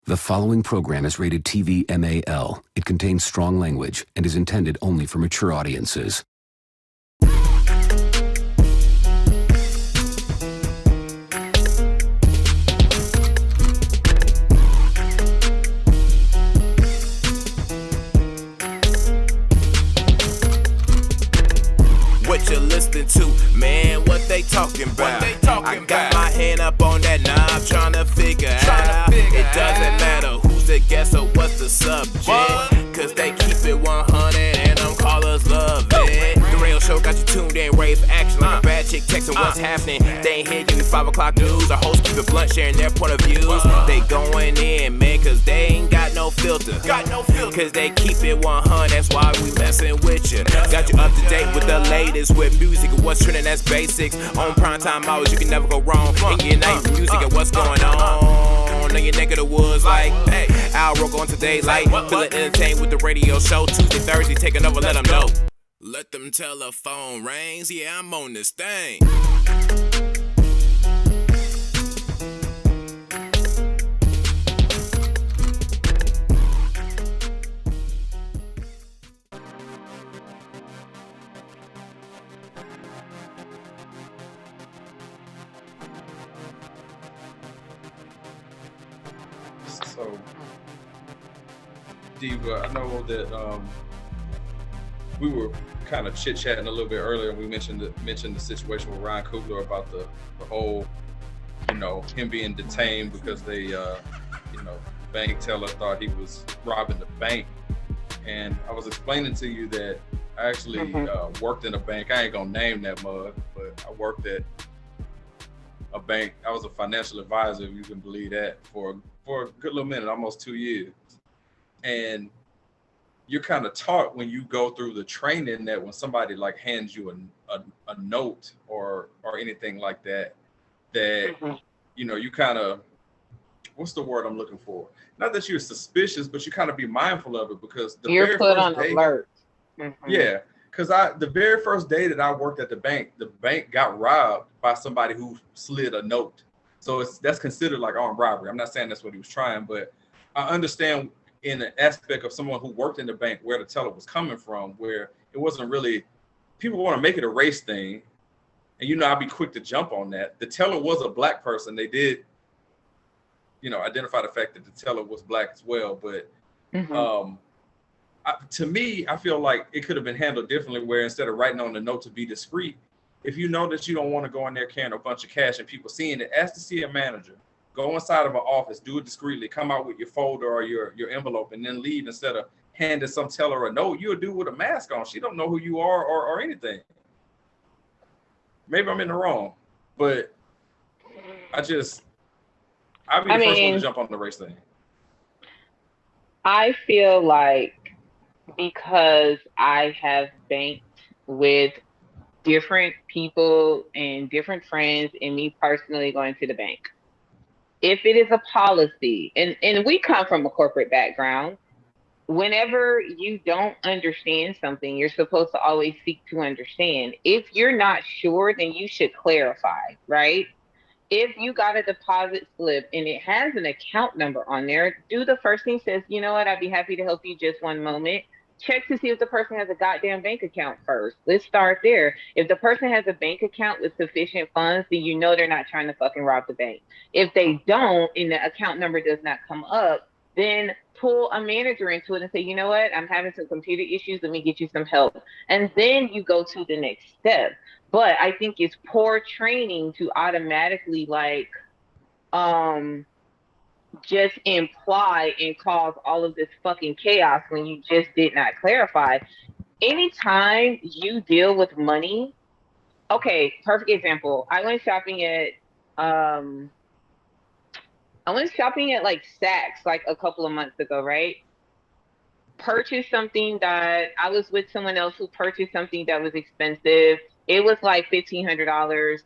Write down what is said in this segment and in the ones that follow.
The following program is rated TV MAL. It contains strong language and is intended only for mature audiences. What you listening to, man? What they talking about? I got my hand up on that knob, tryna figure out. It doesn't matter who's the guest or what's the subject, cause they keep it 100 and them callers love it. The radio show got you tuned in, ready for action like a bad chick texting what's happening. They ain't here giving 5 o'clock news. Our hosts keep it blunt, sharing their point of views. They going in, man, cause they ain't got no filter. Cause they keep it 100, that's why we messing with you. Got you up to date with the latest with music and what's trending, that's basics. On primetime hours, you can never go wrong. And your name for music and what's going on in your neck of the woods, like, hey, Al Roke on today's light. Feeling entertained with the radio show. Tuesday, Thursday, taking over, let them know. Let them telephone rings, yeah, I'm on this thing. So, Diva, I know that we were kind of chit-chatting a little bit earlier. We mentioned the situation with Ryan Coogler about the whole, him being detained because they, bank teller thought he was robbing the bank. And I was explaining to you that I actually worked in a bank. I ain't gonna name that mug, but I worked at a bank. I was a financial advisor, if you can believe that, for a good little minute, almost 2 years. And you're kind of taught when you go through the training that when somebody like hands you a note or anything like that, you kind of, what's the word I'm looking for? Not that you're suspicious, but you kind of be mindful of it because you're put on alert. Yeah, because the very first day that I worked at the bank got robbed by somebody who slid a note. So that's considered like armed robbery. I'm not saying that's what he was trying, but I understand in the aspect of someone who worked in the bank where the teller was coming from, where it wasn't really, people want to make it a race thing. And I'd be quick to jump on that. The teller was a black person. They did, identify the fact that the teller was black as well. But to me, I feel like it could have been handled differently, where instead of writing on the note to be discreet, if you know that you don't want to go in there carrying a bunch of cash and people seeing it, ask to see a manager. Go inside of an office, do it discreetly, come out with your folder or your envelope, and then leave instead of handing some teller a note. You'll do with a mask on. She don't know who you are or anything. Maybe I'm in the wrong, but I'd be the first one to jump on the race thing. I feel like because I have banked with different people and different friends and me personally going to the bank, if it is a policy, and we come from a corporate background, whenever you don't understand something, you're supposed to always seek to understand. If you're not sure, then you should clarify, right? If you got a deposit slip and it has an account number on there, do the first thing, says, you know what, I'd be happy to help you, just one moment. Check to see if the person has a goddamn bank account first. Let's start there. If the person has a bank account with sufficient funds, then they're not trying to fucking rob the bank. If they don't and the account number does not come up, then pull a manager into it and say, you know what, I'm having some computer issues, let me get you some help. And then you go to the next step. But I think it's poor training to automatically just imply and cause all of this fucking chaos when you just did not clarify. Anytime you deal with money, okay, perfect example. I went shopping at like Saks like a couple of months ago, right? Purchased something that I was with someone else who purchased something that was expensive. It was like $1,500.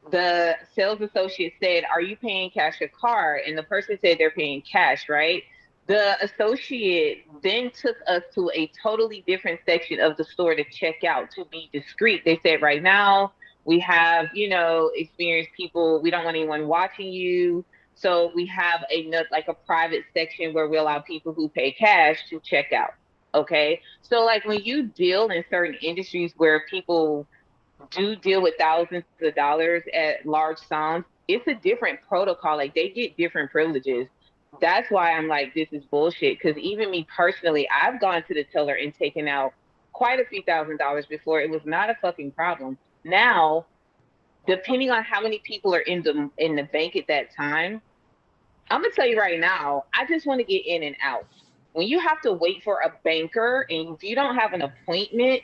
The sales associate said, are you paying cash or card? And the person said they're paying cash, right? The associate then took us to a totally different section of the store to check out to be discreet. They said, right now, we have, experienced people. We don't want anyone watching you. So we have like a private section where we allow people who pay cash to check out. Okay. So like when you deal in certain industries where people do deal with thousands of dollars at large sums, it's a different protocol. Like they get different privileges. That's why I'm like, this is bullshit. Because even me personally, I've gone to the teller and taken out quite a few $1,000s before. It was not a fucking problem. Now, depending on how many people are in the bank at that time, I'm gonna tell you right now, I just want to get in and out. When you have to wait for a banker and if you don't have an appointment,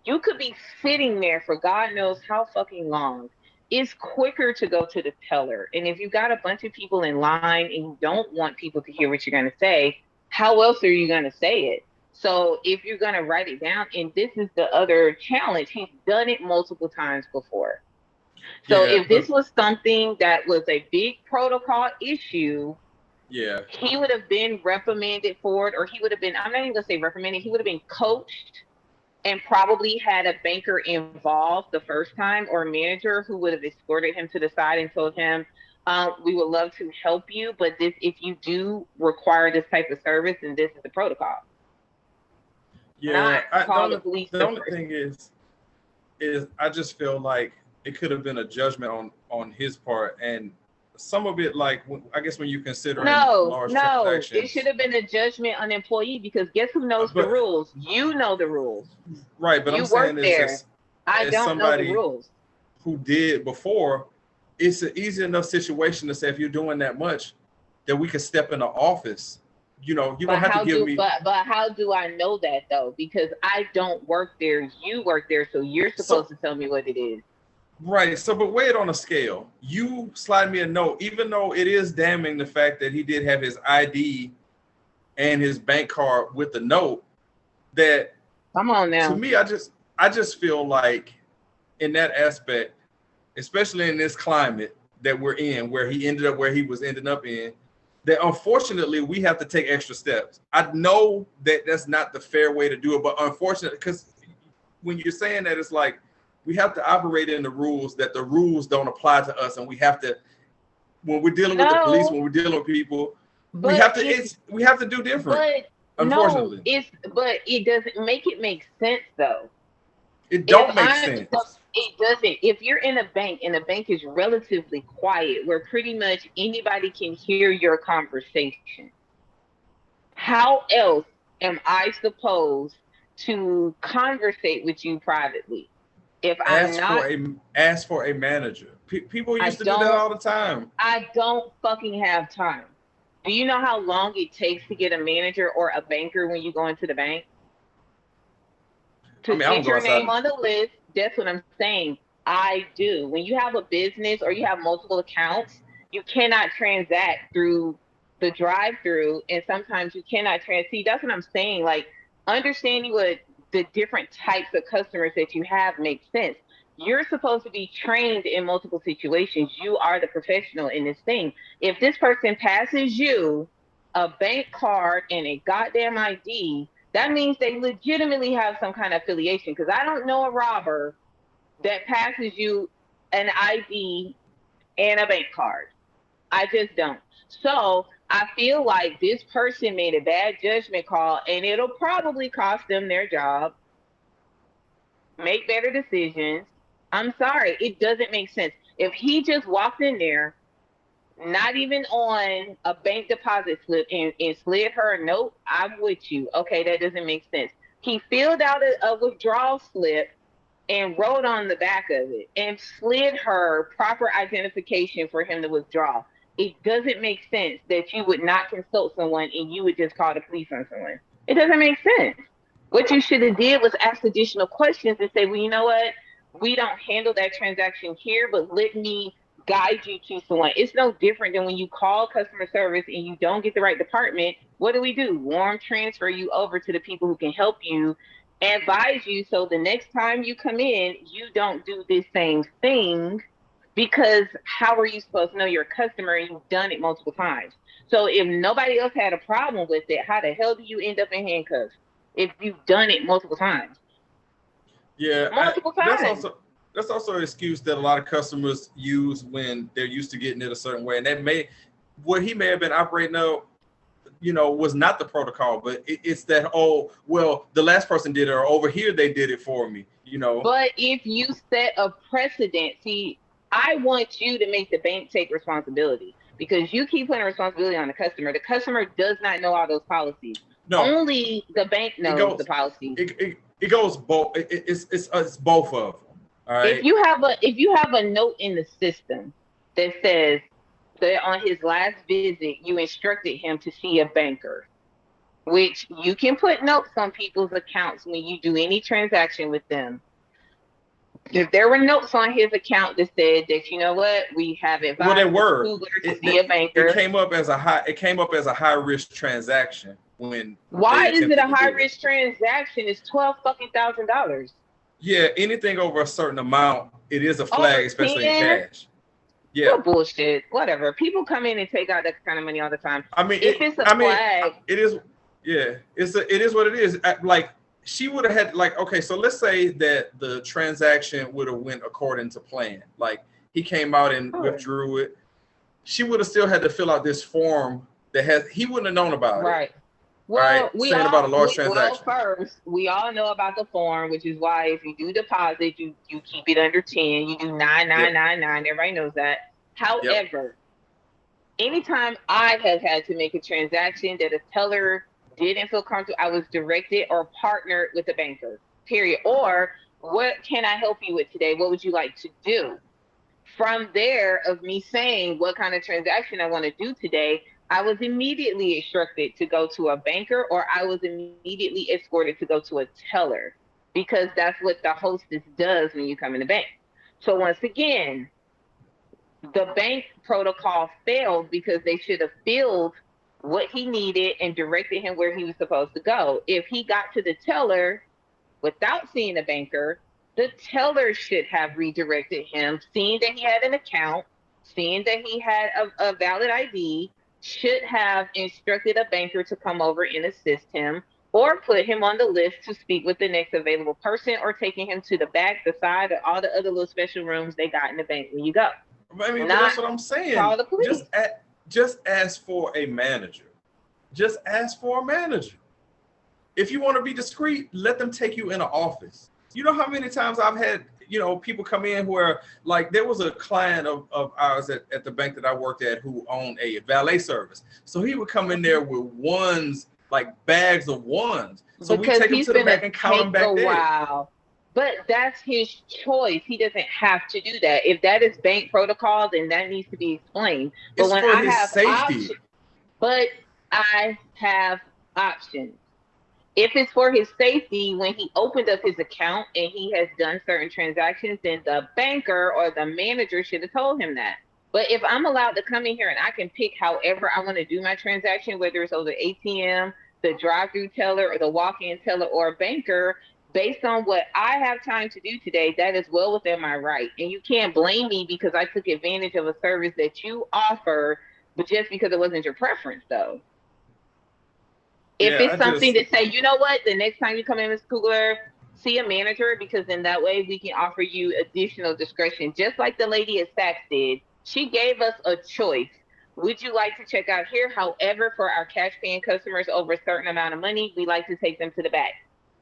you could be sitting there for God knows how fucking long. It's quicker to go to the teller. And if you've got a bunch of people in line and you don't want people to hear what you're going to say, how else are you going to say it? So if you're going to write it down, and this is the other challenge, he's done it multiple times before. So if this was something that was a big protocol issue, he would have been reprimanded for it, or he would have been, I'm not even going to say reprimanded, he would have been coached and probably had a banker involved the first time, or a manager who would have escorted him to the side and told him, we would love to help you, but this, if you do require this type of service, then this is the protocol. Yeah, the only thing is I just feel like it could have been a judgment on his part, and some of it, like I guess when you consider large transactions, it should have been a judgment on the employee, because guess who knows the rules? You know the rules, right? But I'm saying is, I don't know the rules. Who did before? It's an easy enough situation to say if you're doing that much, that we could step in the office. You know, you don't have to give me. But how do I know that though? Because I don't work there. You work there, so you're supposed to tell me what it is. Right. So, but weigh it on a scale. You slide me a note, even though it is damning the fact that he did have his ID and his bank card with the note. That, come on now. To me, I just feel like in that aspect, especially in this climate that we're in, where he ended up where he was ending up in, that unfortunately we have to take extra steps. I know that that's not the fair way to do it, but unfortunately, because when you're saying that, it's like we have to operate in the rules, that the rules don't apply to us, and we have to, when we're dealing with the police, when we're dealing with people, we have to do different. But unfortunately, but it doesn't make it make sense though. It don't make sense. It doesn't. If you're in a bank and the bank is relatively quiet, where pretty much anybody can hear your conversation, how else am I supposed to conversate with you privately? If ask for a manager. People used to do that all the time. I don't fucking have time. Do you know how long it takes to get a manager or a banker when you go into the bank? To get your name on the list, that's what I'm saying. I do. When you have a business or you have multiple accounts, you cannot transact through the drive-through, and sometimes you cannot see. That's what I'm saying. Like, understanding what the different types of customers that you have makes sense. You're supposed to be trained in multiple situations. You are the professional in this thing. If this person passes you a bank card and a goddamn ID, that means they legitimately have some kind of affiliation, because I don't know a robber that passes you an ID and a bank card. I just don't. So I feel like this person made a bad judgment call, and it'll probably cost them their job. Make better decisions. I'm sorry, it doesn't make sense. If he just walked in there, not even on a bank deposit slip, and slid her a note, I'm with you. Okay, that doesn't make sense. He filled out a withdrawal slip and wrote on the back of it and slid her proper identification for him to withdraw. It doesn't make sense that you would not consult someone and you would just call the police on someone. It doesn't make sense. What you should have did was ask additional questions and say, well, you know what? We don't handle that transaction here, but let me guide you to someone. It's no different than when you call customer service and you don't get the right department. What do? Warm transfer you over to the people who can help you, advise you, so the next time you come in, you don't do this same thing, because how are you supposed to know you're a customer and you've done it multiple times? So if nobody else had a problem with it, how the hell do you end up in handcuffs if you've done it multiple times? Yeah, multiple times. That's also an excuse that a lot of customers use when they're used to getting it a certain way, and what he may have been operating out, was not the protocol, but it's that, oh, well, the last person did it, or over here they did it for me, But if you set a precedent, see, I want you to make the bank take responsibility, because you keep putting responsibility on the customer. The customer does not know all those policies. No, only the bank knows the policies. It goes both. It's both of them. All right. If you have a note in the system that says that on his last visit you instructed him to see a banker, which you can put notes on people's accounts when you do any transaction with them. If there were notes on his account that said that, we have advised Coogler to see a banker. It came up as a high risk transaction when. Why is it a high risk transaction? It's $12,000. Yeah, anything over a certain amount, it is a flag, especially in cash. Yeah, bullshit. Whatever. People come in and take out that kind of money all the time. I mean, if it's a flag, it is. Yeah, it is what it is. Like, she would have had, like, okay, so let's say that the transaction would have went according to plan. Like, he came out and withdrew it. She would have still had to fill out this form that he wouldn't have known about it. Right. Well, saying about a large transaction. Well, first, we all know about the form, which is why if you do deposit, you keep it under 10. You do 9999. Everybody knows that. However, anytime I have had to make a transaction that a teller didn't feel comfortable, I was directed or partnered with a banker, period. Or, what can I help you with today? What would you like to do? From there, of me saying what kind of transaction I want to do today, I was immediately instructed to go to a banker, or I was immediately escorted to go to a teller, because that's what the hostess does when you come in the bank. So once again, the bank protocol failed because they should have filled what he needed and directed him where he was supposed to go. If he got to the teller without seeing a banker, the teller should have redirected him, seeing that he had an account, seeing that he had a valid ID, should have instructed a banker to come over and assist him, or put him on the list to speak with the next available person, or taking him to the back, the side, or all the other little special rooms they got in the bank when you go. I mean, that's what I'm saying. Call the police. Just ask for a manager. Just ask for a manager. If you want to be discreet, let them take you in an office. You know how many times I've had, people come in where, like, there was a client of ours at the bank that I worked at who owned a valet service. So he would come in there with ones, like bags of ones. So we take him to the back and count them back there. Wow. But that's his choice. He doesn't have to do that. If that is bank protocol, then that needs to be explained. But it's when for I his have safety. I have options. If it's for his safety, when he opened up his account and he has done certain transactions, then the banker or the manager should have told him that. But if I'm allowed to come in here and I can pick however I want to do my transaction, whether it's over the ATM, the drive-through teller, or the walk-in teller, or a banker, based on what I have time to do today, that is well within my right. And you can't blame me because I took advantage of a service that you offer, but just because it wasn't your preference, though. If it's something to say, you know what, the next time you come in, Ms. Coogler, see a manager, because then that way we can offer you additional discretion. Just like the lady at Saks did, she gave us a choice. Would you like to check out here? However, for our cash paying customers over a certain amount of money, we like to take them to the back.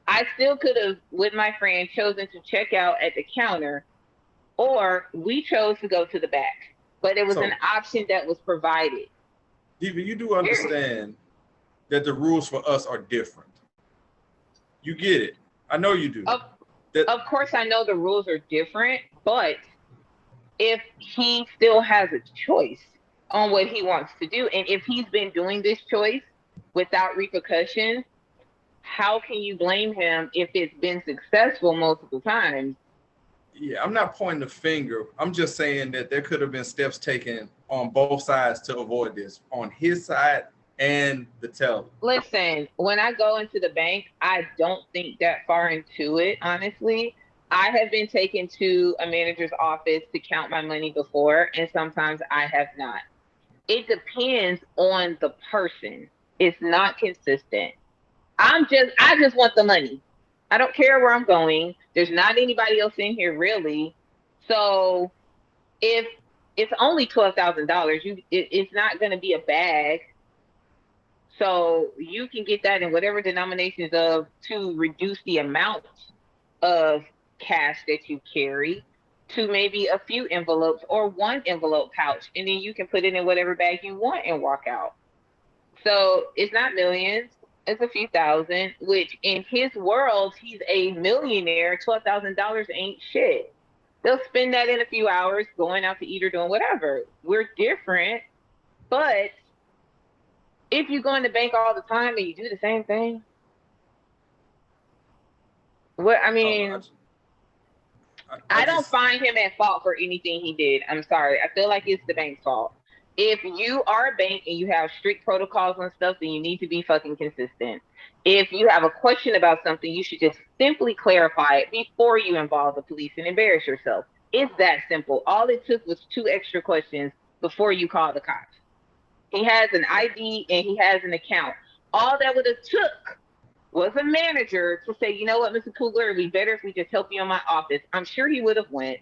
I still could have, with my friend, chosen to check out at the counter, or we chose to go to the back. But it was an option that was provided. Diva, you do understand that the rules for us are different. You get it. I know you do. Of course, I know the rules are different, but if he still has a choice on what he wants to do, and if he's been doing this choice without repercussions, how can you blame him if it's been successful multiple times? Yeah, I'm not pointing the finger. I'm just saying that there could have been steps taken on both sides to avoid this, on his side and the teller. Listen, when I go into the bank, I don't think that far into it, honestly. I have been taken to a manager's office to count my money before, and sometimes I have not. It depends on the person. It's not consistent. I just want the money. I don't care where I'm going. There's not anybody else in here really. So if it's only $12,000. It's not going to be a bag. So you can get that in whatever denominations of to reduce the amount of cash that you carry to maybe a few envelopes or one envelope pouch. And then you can put it in whatever bag you want and walk out. So it's not millions, it's a few thousand, which in his world, he's a millionaire. $12,000 ain't shit. They'll spend that in a few hours going out to eat or doing whatever. We're different, but if you go in the bank all the time and you do the same thing, I mean, I don't find him at fault for anything he did. I'm sorry. I feel like it's the bank's fault. If you are a bank and you have strict protocols and stuff, then you need to be fucking consistent. If you have a question about something, you should just simply clarify it before you involve the police and embarrass yourself. It's that simple. All it took was 2 extra questions before you call the cops. He has an ID and he has an account. All that would have took was a manager to say, you know what, Mr. Coogler, it'd be better if we just help you in my office. I'm sure he would have went.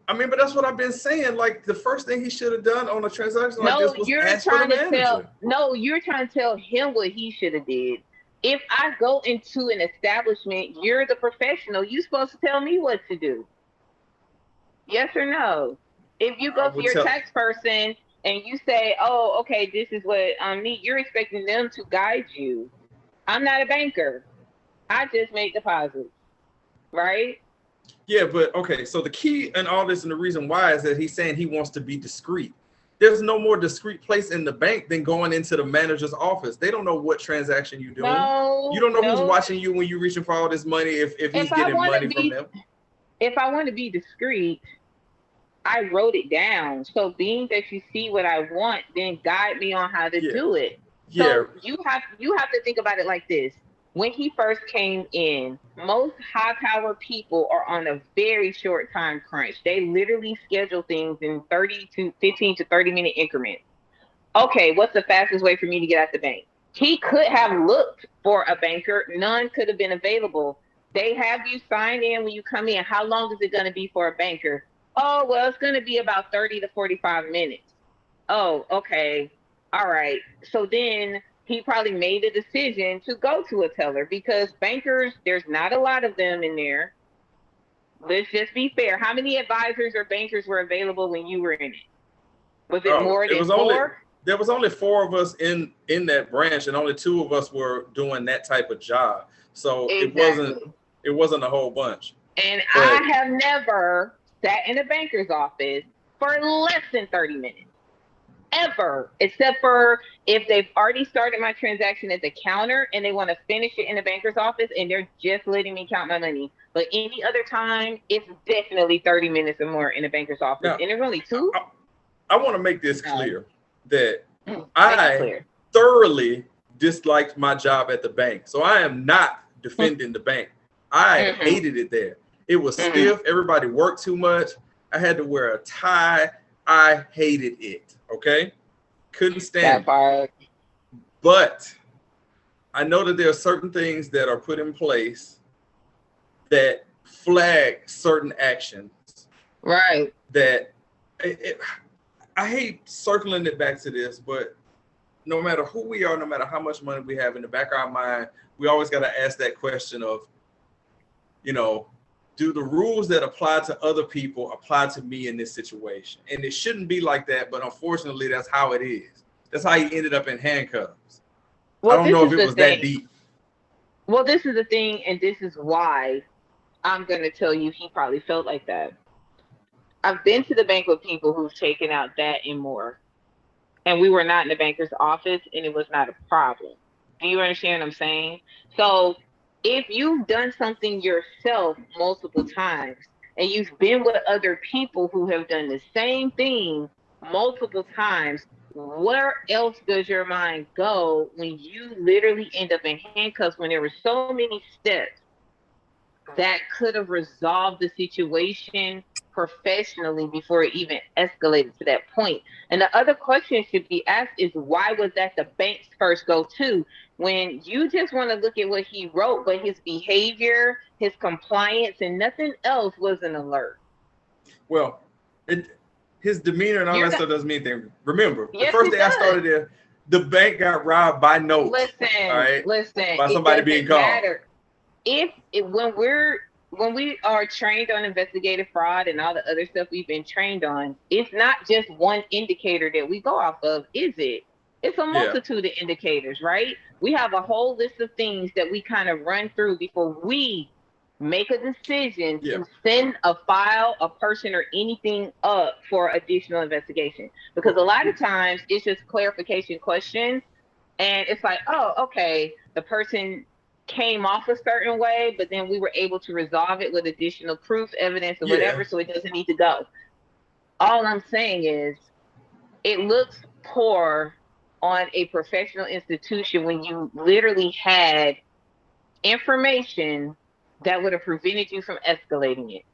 I mean, but that's what I've been saying. Like, the first thing he should have done on a transaction like this was ask for the manager. You're trying to tell him what he should have did. If I go into an establishment, you're the professional. You're supposed to tell me what to do. Yes or no? If you go to your tax person and you say, oh, okay, this is what I need, you're expecting them to guide you. I'm not a banker. I just make deposits, right? Yeah, but okay, so the key in all this and the reason why is that he's saying he wants to be discreet. There's no more discreet place in the bank than going into the manager's office. They don't know what transaction you're doing. You don't know who's watching you when you're reaching for all this money if he's getting money from them. If I want to be discreet, I wrote it down. So being that you see what I want, then guide me on how to do it. So you have to think about it like this. When he first came in, most high power people are on a very short time crunch. They literally schedule things in 15 to 30 minute increments. Okay, what's the fastest way for me to get out the bank? He could have looked for a banker. None could have been available. They have you sign in when you come in. How long is it going to be for a banker? Oh, well, it's going to be about 30 to 45 minutes. Oh, okay. All right. So then he probably made a decision to go to a teller because bankers, there's not a lot of them in there. Let's just be fair. How many advisors or bankers were available when you were in it? Was it more than 4? There was only 4 of us in that branch, and only 2 of us were doing that type of job. So exactly. it wasn't a whole bunch. And I have never sat in a banker's office for less than 30 minutes. Ever, except for if they've already started my transaction at the counter and they want to finish it in the banker's office and they're just letting me count my money. But any other time, it's definitely 30 minutes or more in the banker's office. Now, and there's only 2. I want to make this clear that I thoroughly disliked my job at the bank. So I am not defending the bank. I hated it there. It was stiff. Everybody worked too much. I had to wear a tie. I hated it. Okay, couldn't stand it. But I know that there are certain things that are put in place that flag certain actions. Right. That I hate circling it back to this, but no matter who we are, no matter how much money we have in the back of our mind, we always got to ask that question of, do the rules that apply to other people apply to me in this situation? And it shouldn't be like that, but unfortunately, that's how it is. That's how he ended up in handcuffs. Well, I don't know if it was that deep. Well, this is the thing, and this is why I'm going to tell you he probably felt like that. I've been to the bank with people who've taken out that and more. And we were not in the banker's office, and it was not a problem. Do you understand what I'm saying? So if you've done something yourself multiple times and you've been with other people who have done the same thing multiple times, where else does your mind go when you literally end up in handcuffs when there were so many steps that could have resolved the situation professionally before it even escalated to that point? And the other question should be asked is, why was that the bank's first go-to? When you just want to look at what he wrote, but his behavior, his compliance, and nothing else was an alert. Well, his demeanor and all You're that stuff doesn't mean anything. Remember, Yes, the first it day I does. started there, the bank got robbed by notes. Listen, all right, listen. by It somebody doesn't being called. matter. When we are trained on investigative fraud and all the other stuff we've been trained on, it's not just one indicator that we go off of, is it? It's a multitude of indicators, right? We have a whole list of things that we kind of run through before we make a decision to send a file, a person, or anything up for additional investigation. Because a lot of times it's just clarification questions, and it's like, oh, okay, the person came off a certain way, but then we were able to resolve it with additional proof, evidence, or whatever, so it doesn't need to go. All I'm saying is it looks poor on a professional institution when you literally had information that would have prevented you from escalating it.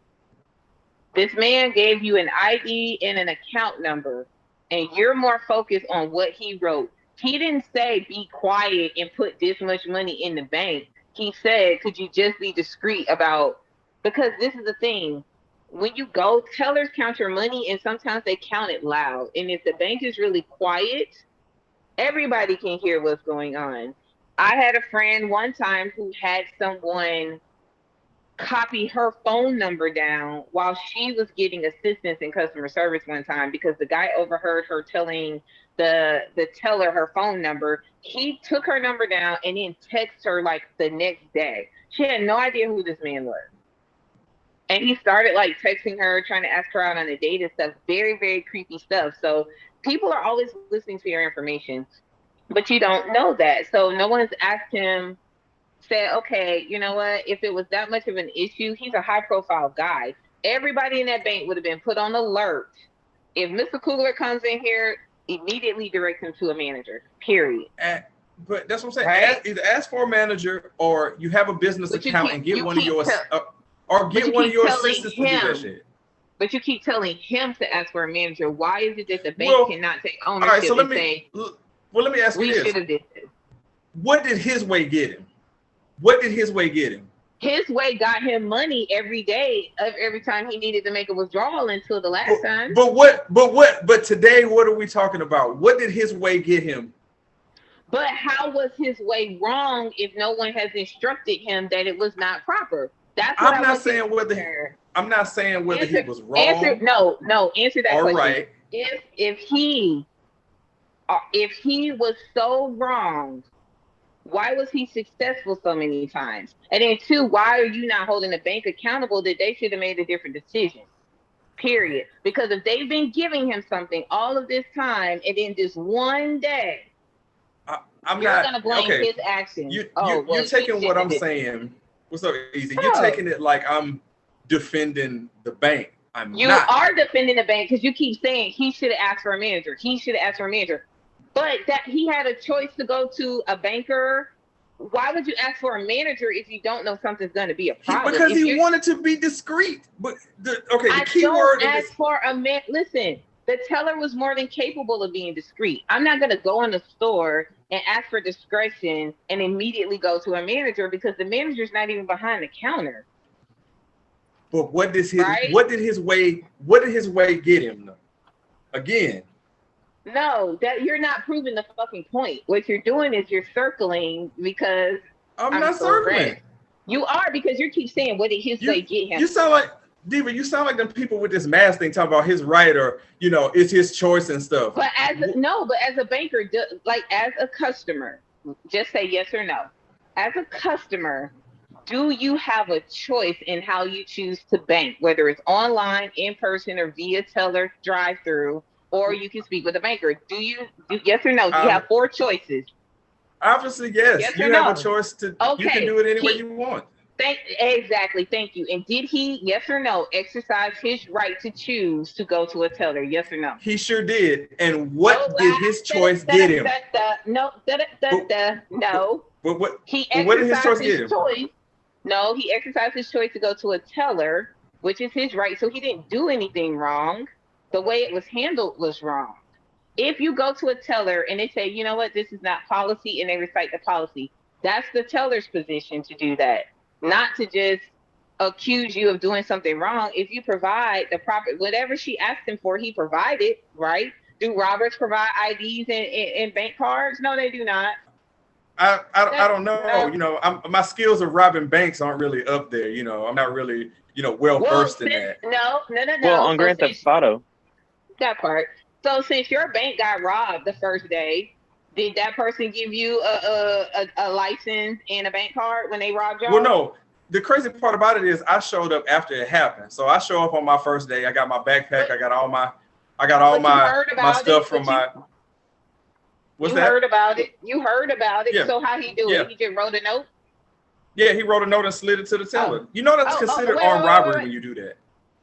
This man gave you an ID and an account number, and you're more focused on what he wrote. He didn't say be quiet and put this much money in the bank. He said, could you just be discreet about, because this is the thing. When you go, tellers count your money, and sometimes they count it loud. And if the bank is really quiet, everybody can hear what's going on. I had a friend one time who had someone copy her phone number down while she was getting assistance in customer service one time, because the guy overheard her telling the teller her phone number. He took her number down and then texted her like the next day. She had no idea who this man was. And he started like texting her, trying to ask her out on a date and stuff. Very, very creepy stuff. So people are always listening to your information, but you don't know that. So no one's asked him, said, okay, you know what? If it was that much of an issue, he's a high profile guy. Everybody in that bank would have been put on alert. If Mr. Coogler comes in here, immediately direct him to a manager, period. But that's what I'm saying. Right? Either ask for a manager, or you have a business account and get one of your assistants to do that shit. But you keep telling him to ask for a manager. Why is it that the bank cannot take ownership say, let me ask you this. We should have did this. What did his way get him? What did his way get him? His way got him money every day of every time he needed to make a withdrawal until the last time. But today, what are we talking about? What did his way get him? But how was his way wrong if no one has instructed him that it was not proper? That's what I'm not saying whether he was wrong. Answer that All question. right. If he was so wrong, why was he successful so many times? And then two, why are you not holding the bank accountable that they should have made a different decision? Period. Because if they've been giving him something all of this time, and then just one day, you're going to blame his actions. You're taking what I'm saying. What's up, Easy? You're taking it like I'm defending the bank. You are defending the bank because you keep saying he should have asked for a manager. He should have asked for a manager. But that he had a choice to go to a banker. Why would you ask for a manager if you don't know something's going to be a problem? Because he wanted to be discreet. But the key word is listen, the teller was more than capable of being discreet. I'm not going to go in the store and ask for discretion and immediately go to a manager because the manager's not even behind the counter. But what did his way get him though? Again. No, that you're not proving the fucking point. What you're doing is you're circling because I'm not circling. You are, because you keep saying what did his way get him. You sound like Diva, you sound like them people with this mask thing talking about his right or it's his choice and stuff. But as a banker, like as a customer, just say yes or no. As a customer, do you have a choice in how you choose to bank, whether it's online, in person, or via teller, drive-through, or you can speak with a banker? Do yes or no? You have four choices. Obviously, yes. You have a choice to. Okay. You can do it any way you want. Exactly. Thank you. And did he, yes or no, exercise his right to choose to go to a teller? Yes or no? He sure did. And what did his choice get him? No. But what did his choice get him? No, he exercised his choice to go to a teller, which is his right. So he didn't do anything wrong. The way it was handled was wrong. If you go to a teller and they say, you know what, this is not policy, and they recite the policy, that's the teller's position to do that. Not to just accuse you of doing something wrong if you provide the proper whatever she asked him for. He provided, right? Do robbers provide IDs and bank cards? No, they do not. I don't know. No. You know, my skills of robbing banks aren't really up there. You know, I'm not really, well versed in that. No. Well, on Grand Theft Auto. That part. So since your bank got robbed the first day, did that person give you a license and a bank card when they robbed y'all? Well, no. The crazy part about it is I showed up after it happened. So I show up on my first day. I got my backpack. I got all my stuff from my. What's that? Heard about it. You heard about it. Yeah. So how he do it? He just wrote a note. Yeah, he wrote a note and slid it to the teller. You know that's considered armed robbery when you do that.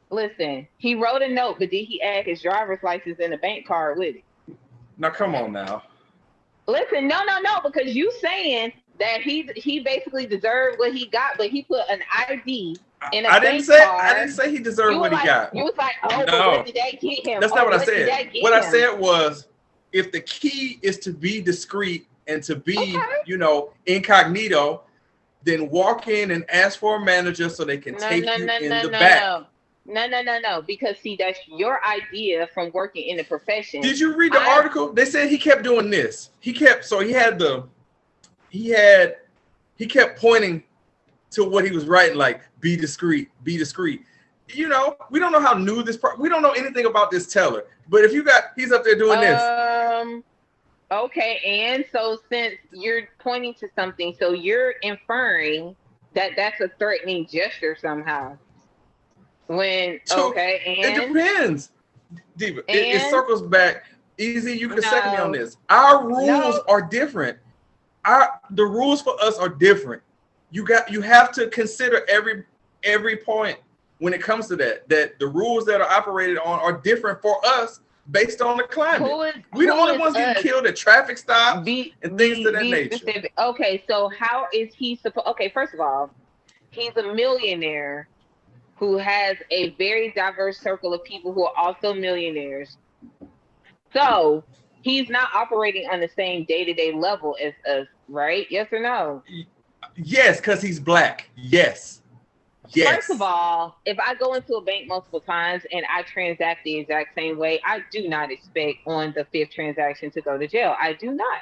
Listen, he wrote a note, but did he add his driver's license and a bank card with it? Now come on now. Listen, no, because you saying that he basically deserved what he got, but he put an ID in a bank card. I didn't say he deserved what he got. You was like, oh, no. but what did that get him? That's not what I said. What I said was, if the key is to be discreet and to be, incognito, then walk in and ask for a manager so they can take you in the back. No. Because see, that's your idea from working in the profession. Did you read the article? They said he kept doing this. He kept pointing to what he was writing, like, be discreet, be discreet. You know, we don't know how new we don't know anything about this teller. But if he's up there doing this. Okay, and so since you're pointing to something, so you're inferring that that's a threatening gesture somehow. It depends, Diva. It circles back. Easy, you can second me on this. Our rules are different. The rules for us are different. You have to consider every point when it comes to that the rules that are operated on are different for us based on the climate. We're the only ones getting killed at traffic stops and things of that nature. Specific. Okay, so how is he supposed? Okay, first of all, he's a millionaire who has a very diverse circle of people who are also millionaires. So he's not operating on the same day-to-day level as us, right? Yes or no? Yes, because he's black. Yes. First of all, if I go into a bank multiple times and I transact the exact same way, I do not expect on the 5th transaction to go to jail. I do not.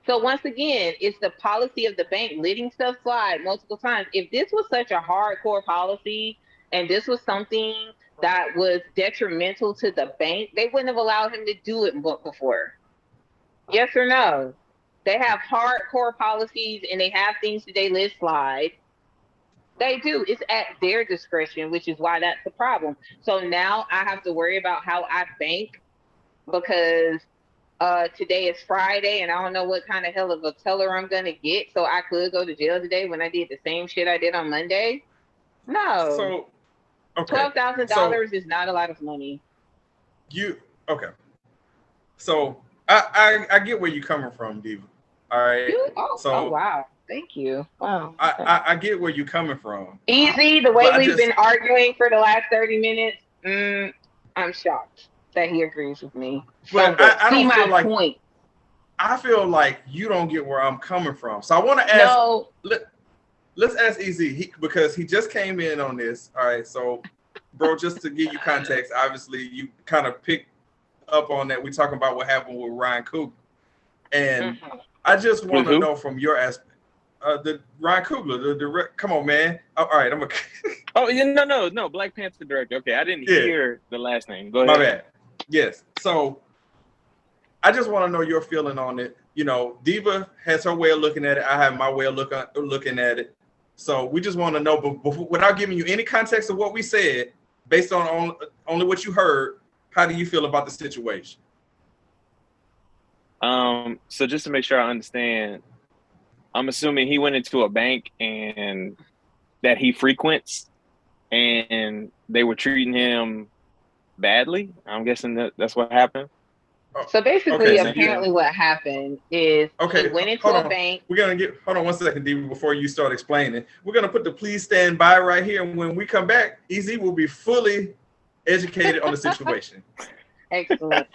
So once again, it's the policy of the bank letting stuff slide multiple times. If this was such a hardcore policy and this was something that was detrimental to the bank, they wouldn't have allowed him to do it before. Yes or no? They have hardcore policies and they have things that they let slide. They do. It's at their discretion, which is why that's the problem. So now I have to worry about how I bank because today is Friday and I don't know what kind of hell of a teller I'm going to get. So I could go to jail today when I did the same shit I did on Monday. No. So, okay. $12,000 is not a lot of money. Okay. So I get where you're coming from, Diva. All right. Oh, wow. Thank you. Wow. I get where you're coming from. Easy, the way we've been arguing for the last 30 minutes, I'm shocked that he agrees with me. But I don't feel like point. I feel like you don't get where I'm coming from. So I want to ask let's ask Easy because he just came in on this. All right, so bro, just to give you context, obviously you kind of picked up on that. We're talking about what happened with Ryan Coogler. And I just want to know from your aspect. The Ryan Coogler, the direct. Come on, man. All right, I'm a. Oh, no, Black Panther director. Okay, I didn't hear the last name. Go ahead. My bad. Yes. So, I just want to know your feeling on it. You know, Diva has her way of looking at it. I have my way of looking at it. So we just want to know, but without giving you any context of what we said, based on only what you heard, how do you feel about the situation? So just to make sure I understand. I'm assuming he went into a bank and that he frequents and they were treating him badly. I'm guessing that's what happened. So basically, apparently what happened is he went into a bank. We're going to hold on one second, Diva, before you start explaining. We're going to put the please stand by right here. And when we come back, EZ will be fully educated on the situation. Excellent.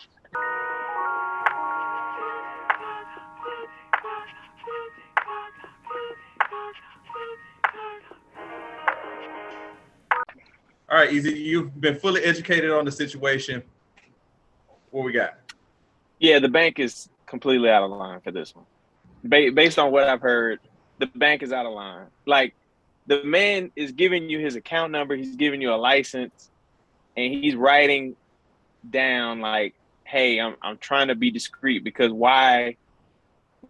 All right, Easy, you've been fully educated on the situation. What we got? Yeah, the bank is completely out of line for this one. Based on what I've heard, the bank is out of line. Like, the man is giving you his account number, he's giving you a license, and he's writing down like, hey, I'm trying to be discreet, because why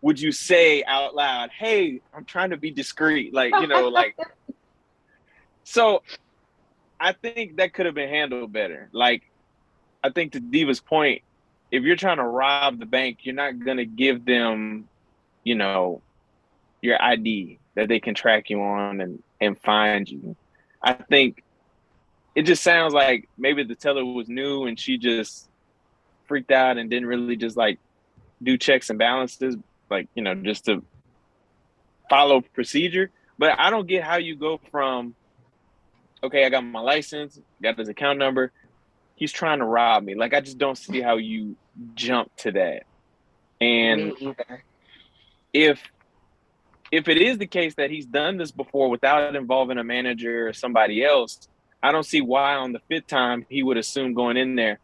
would you say out loud, hey, I'm trying to be discreet? Like, you know, like, so I think that could have been handled better. Like, I think to Diva's point, if you're trying to rob the bank, you're not going to give them, you know, your ID that they can track you on and find you. I think it just sounds like maybe the teller was new and she just freaked out and didn't really just like do checks and balances, like, you know, just to follow procedure. But I don't get how you go from, okay, I got my license, got his account number, he's trying to rob me. Like, I just don't see how you jump to that. And if it is the case that he's done this before without involving a manager or somebody else, I don't see why on the fifth time he would assume going in there,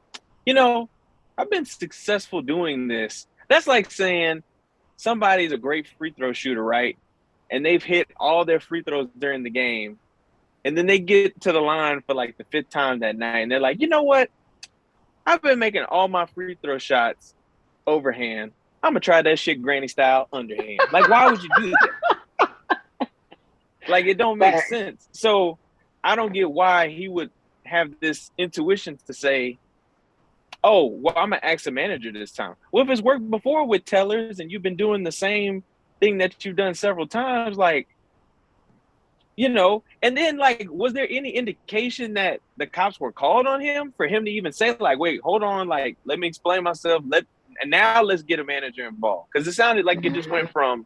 you know, I've been successful doing this. That's like saying somebody's a great free throw shooter, right? And they've hit all their free throws during the game. And then they get to the line for like the fifth time that night. And they're like, you know what? I've been making all my free throw shots overhand. I'm going to try that shit granny style underhand. Like, why would you do that? Like, it don't make sense. So I don't get why he would have this intuition to say, oh, well, I'm going to ask a manager this time. Well, if it's worked before with tellers and you've been doing the same thing that you've done several times, like, you know, and then, like, was there any indication that the cops were called on him for him to even say, like, wait, hold on, like, let me explain myself, and now let's get a manager involved? Because it sounded like it just went from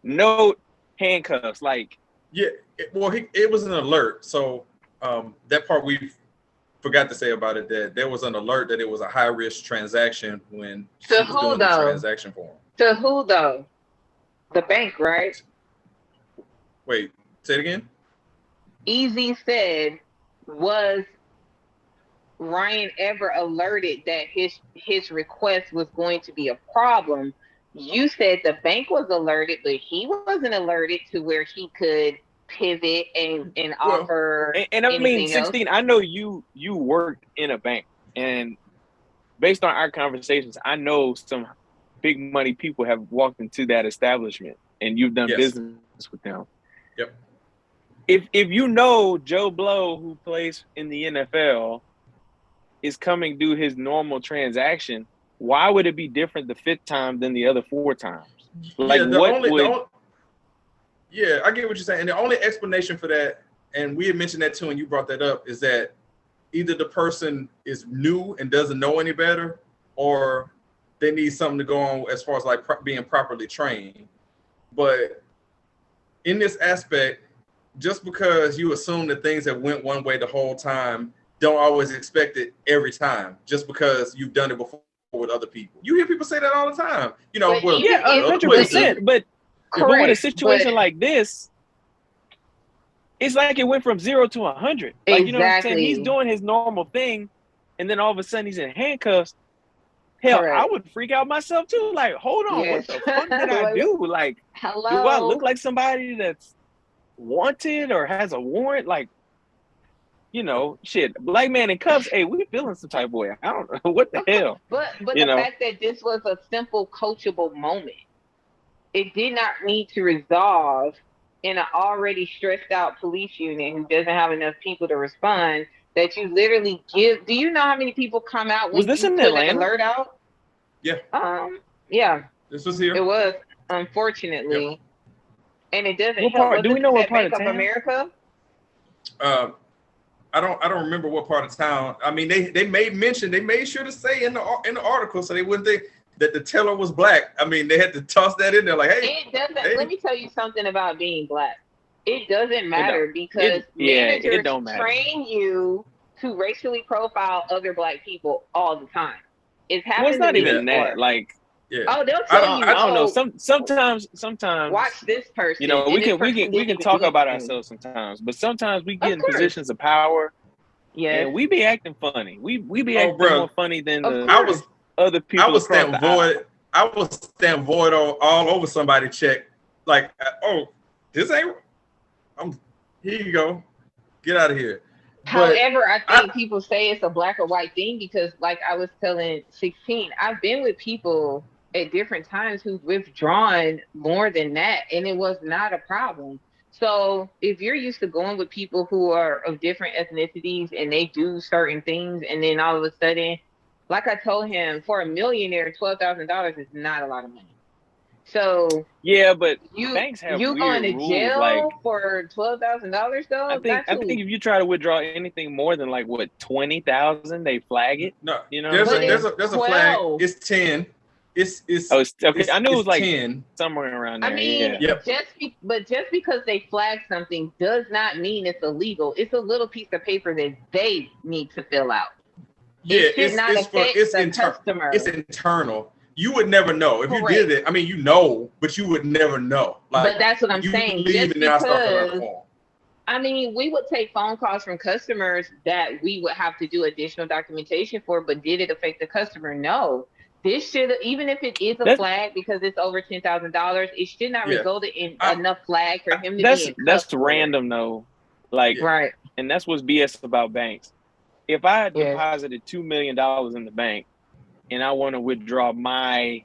note, handcuffs, like. Yeah, it was an alert. So that part we forgot to say about it, that there was an alert that it was a high-risk transaction when she was doing the transaction for him. To who, though? The bank, right? Wait, say it again? Easy said, was Ryan ever alerted that his request was going to be a problem? You said the bank was alerted, but he wasn't alerted to where he could pivot and offer. And I mean, 16, else. I know you worked in a bank, and based on our conversations, I know some big money people have walked into that establishment, and you've done business with them. Yep. If you know Joe Blow, who plays in the NFL, is coming to do his normal transaction, why would it be different the fifth time than the other four times? Like, yeah, I get what you're saying. And the only explanation for that, and we had mentioned that too, and you brought that up, is that either the person is new and doesn't know any better, or they need something to go on as far as like being properly trained. But in this aspect, just because you assume that things have went one way the whole time, don't always expect it every time, just because you've done it before with other people. You hear people say that all the time. You know, 100%. But with a situation like this, it's like it went from 0 to 100. Like, you know what I'm saying? He's doing his normal thing, and then all of a sudden he's in handcuffs. Hell, I would freak out myself too. Like, hold on, what the fuck did I do? Like, hello? Do I look like somebody that's wanted or has a warrant? Like, you know, shit, black man in cuffs, hey, we feeling some type of way. I don't know what the hell. But the fact that this was a simple coachable moment, it did not need to resolve in an already stressed out police unit who doesn't have enough people to respond, that you literally give. Do you know how many people come out when was this you in put Atlanta? an alert out? Yeah. Yeah. This was here. It was, unfortunately. Yep. And it doesn't what help. Part, do we know what part Bank of town? America? I don't remember what part of town. I mean, they made sure to say in the article so they wouldn't think that the teller was black. I mean, they had to toss that in there like, hey. It doesn't. Hey. Let me tell you something about being black. It doesn't matter because managers train you to racially profile other black people all the time. It's happening. Well, it's not even that. Like, oh, they'll tell you. I don't know. Sometimes. Watch this person. You know, we can talk about ourselves sometimes, but sometimes we get in positions of power Yes. And we be acting funny. We be acting more funny than other people. I was stamping void. I was stamping void all over somebody check. Like, oh, this ain't. Here you go. Get out of here. However, I think people say it's a black or white thing because, like I was telling 16, I've been with people at different times who've withdrawn more than that, and it was not a problem. So if you're used to going with people who are of different ethnicities and they do certain things, and then all of a sudden, like I told him, for a millionaire, $12,000 is not a lot of money. So yeah, but banks have you going to rules, jail like, for $12,000 though? I think if you try to withdraw anything more than like what 20,000, they flag it. No, you know, there's a flag. It's 10. It's okay. I knew it was like 10. Somewhere around there. I mean, just because they flag something does not mean it's illegal. It's a little piece of paper that they need to fill out. Yeah, it's customer. It's internal. You would never know if you did it. I mean, you know, but you would never know. Like, but that's what I'm saying. Just because, I mean, we would take phone calls from customers that we would have to do additional documentation for, but did it affect the customer? No. This should, even if it is a flag because it's over $10,000, it should not result in enough flag for him to be in That's random though. Like, right. And that's what's BS about banks. If I deposited $2 million in the bank and I want to withdraw my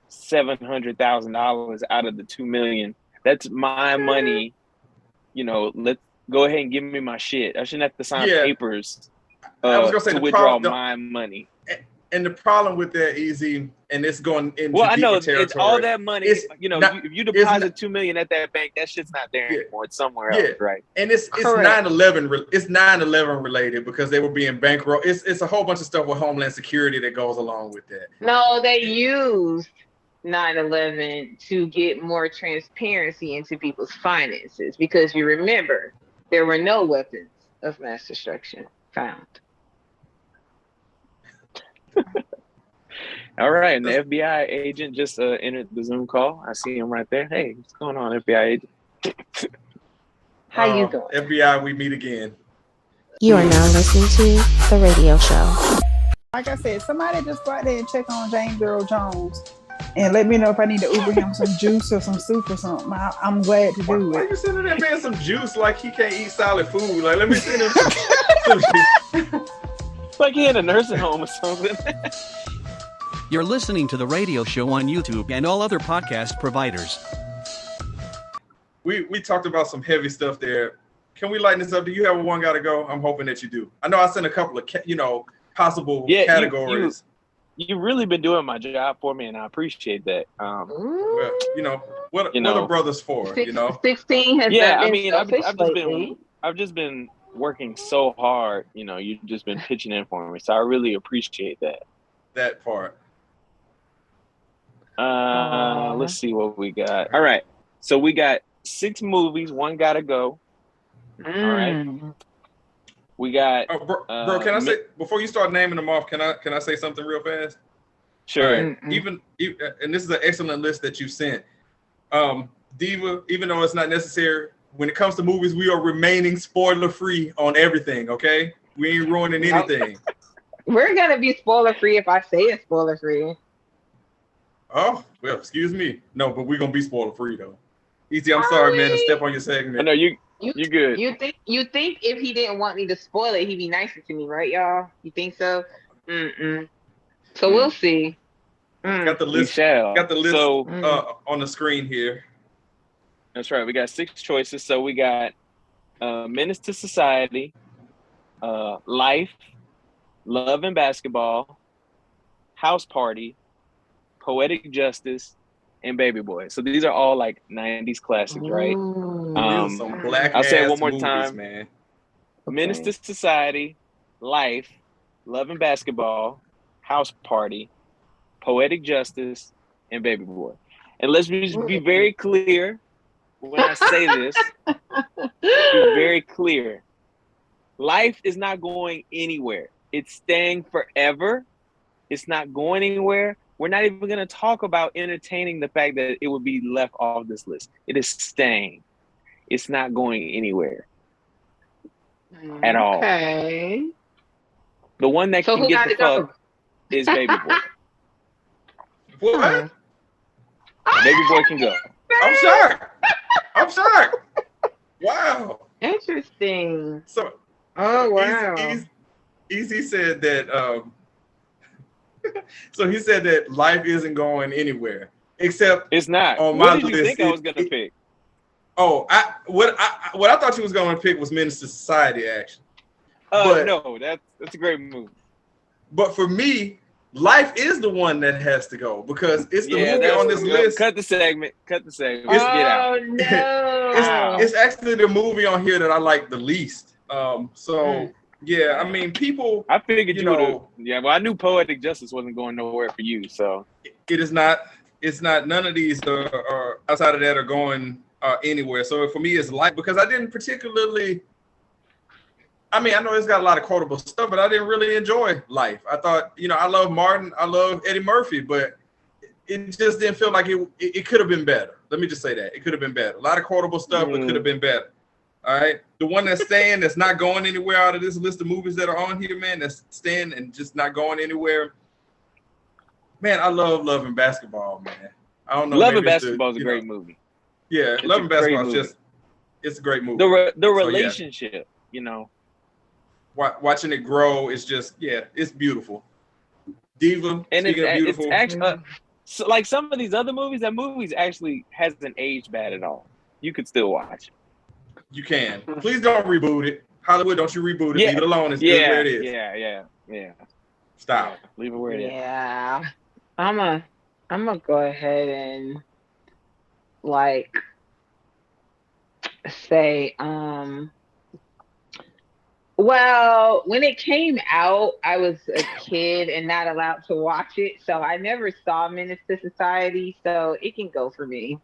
$700,000 out of the $2 million, that's my money. You know, let's go ahead and give me my shit. I shouldn't have to sign papers to withdraw my money. And the problem with that, Easy, and it's going into I know territory. It's all that money. If you deposit $2 million at that bank, that shit's not there anymore. It's somewhere else, right? And it's 9/11. It's 9/11 related because they were being bankrolled. It's a whole bunch of stuff with Homeland Security that goes along with that. No, they used 9/11 to get more transparency into people's finances because you remember there were no weapons of mass destruction found. All right, and the FBI agent just entered the Zoom call. I see him right there. Hey, what's going on, FBI agent? How you doing? FBI, we meet again. You are now listening to The Radio Show. Like I said, somebody just go out there and check on James Earl Jones and let me know if I need to Uber him some juice or some soup or something. I'm glad to do it. Why are you sending that man some juice like he can't eat solid food? Like, let me send him some juice. Like he in a nursing home or something. You're listening to The Radio Show on YouTube and all other podcast providers. We talked about some heavy stuff there. Can we lighten this up? Do you have a one gotta go? I'm hoping that you do. I know I sent a couple of possible categories. You've really been doing my job for me, and I appreciate that. Well, what are brothers for? 16 has I've just been working so hard. You've just been pitching in for me, so I really appreciate that. That part. Let's see what we got. All right, so we got 6 movies. One gotta go. All right. We got. Bro, can I say before you start naming them off? Can I say something real fast? Sure. Right. Even and this is an excellent list that you sent. Diva, even though it's not necessary, when it comes to movies, we are remaining spoiler free on everything. Okay, we ain't ruining anything. We're gonna be spoiler free if I say it's spoiler free. Oh well, excuse me. No, but we're gonna be spoiler free though. Easy, I'm sorry, man, to step on your segment. No, you're good. You think if he didn't want me to spoil it, he'd be nicer to me, right, y'all? You think so? So we'll see. Got the list. Got the list on the screen here. That's right. We got 6 choices. So we got Menace to Society, Life, Love and Basketball, House Party, Poetic Justice, and Baby Boy. So these are all like 90s classics, right? Some black I'll say it one more movies, time. Man. Menace to Society, Life, Love and Basketball, House Party, Poetic Justice, and Baby Boy. And let's be very clear when I say this. Be very clear. Life is not going anywhere. It's staying forever. It's not going anywhere. We're not even going to talk about entertaining the fact that it would be left off this list. It is staying. It's not going anywhere. at all. Okay. The one that So can who get got the to go? fuck is Baby Boy. What? Baby Boy can go. I'm shocked. I'm shocked. Wow. Interesting. So, Oh wow. Easy said that. So he said that life isn't going anywhere except It's not. on What my did you list. think I was gonna pick? Oh, what I thought you was going to pick was Menace to Society, actually. No, that's a great movie. But for me, life is the one that has to go because it's the movie that's on this list. Cut the segment. Get out. Oh no. It's actually the movie on here that I like the least. Yeah, I mean, people. I figured you would have. know, Yeah, well, I knew Poetic Justice wasn't going nowhere for you, so it is not. It's not. None of these are outside of that are going anywhere. So for me, it's life because I didn't particularly. I mean, I know it's got a lot of quotable stuff, but I didn't really enjoy life. I thought, I love Martin, I love Eddie Murphy, but it just didn't feel like it could have been better. Let me just say that. It could have been better. A lot of quotable stuff, but could have been better. All right. The one that's staying, that's not going anywhere out of this list of movies that are on here, man, that's staying and just not going anywhere. Man, I love Love and Basketball, man. I don't know. Love and Basketball is a great movie. Yeah, Love and Basketball is it's a great movie. The relationship, Watching it grow is just, it's beautiful. Diva, and beautiful. it's actually so like some of these other movies, that movie's actually hasn't aged bad at all. You could still watch it. You can. Please don't reboot it. Hollywood, don't you reboot it. Leave it alone. It's good where it is. Yeah. Stop. Leave it where it is. Yeah. I'm gonna go ahead and say well, when it came out, I was a kid and not allowed to watch it, so I never saw Menace to Society, so it can go for me.